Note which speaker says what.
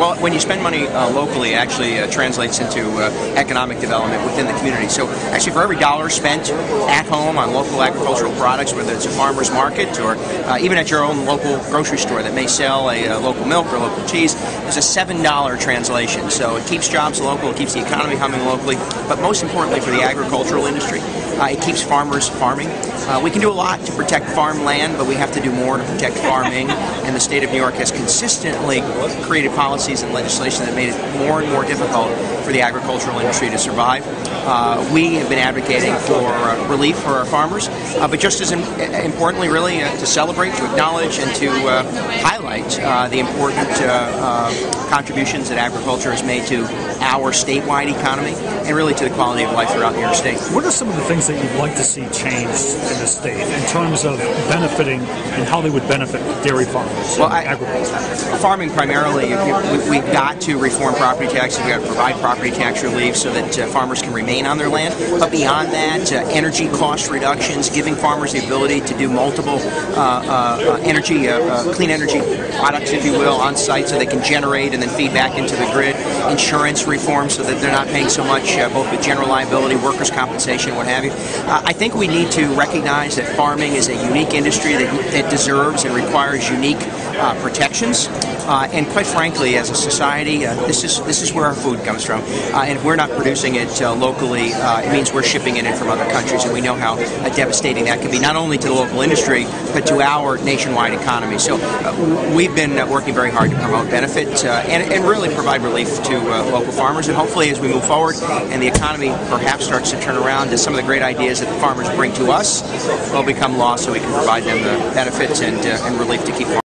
Speaker 1: Well, when you spend money locally, it actually translates into economic development within the community. So actually for every dollar spent at home on local agricultural products, whether it's a farmer's market or even at your own local grocery store that may sell a local milk or local cheese, there's a $7 translation. So it keeps jobs local, it keeps the economy humming locally, but most importantly for the agricultural industry, it keeps farmers farming. We can do a lot to protect farmland, but we have to do more to protect farming, and the state of New York has consistently created policies and legislation that made it more and more difficult for the agricultural industry to survive. We have been advocating for relief for our farmers, but just as importantly, really, to celebrate, to acknowledge, and to highlight the important contributions that agriculture has made to our statewide economy and really to the quality of life throughout New York State.
Speaker 2: What are some of the things that you'd like to see changed in the state in terms of benefiting and how they would benefit dairy farmers and agriculture?
Speaker 1: Farming primarily, we've got to reform property taxes. We've got to provide property tax relief so that farmers can remain on their land. But beyond that, energy cost reductions, giving farmers the ability to do multiple clean energy products, if you will, on site so they can generate and then feed back into the grid. Insurance reform so that they're not paying so much, both with general liability, workers' compensation, what have you. I think we need to recognize that farming is a unique industry that deserves and requires unique protections. And quite frankly, as a society, this is where our food comes from. And if we're not producing it locally, it means we're shipping it in from other countries, and we know how devastating that can be, not only to the local industry, but to our nationwide economy. So we've been working very hard to promote benefit and really provide relief to local farmers. And hopefully, as we move forward and the economy perhaps starts to turn around, some of the great ideas that the farmers bring to us will become law so we can provide them the benefits and relief to keep farming.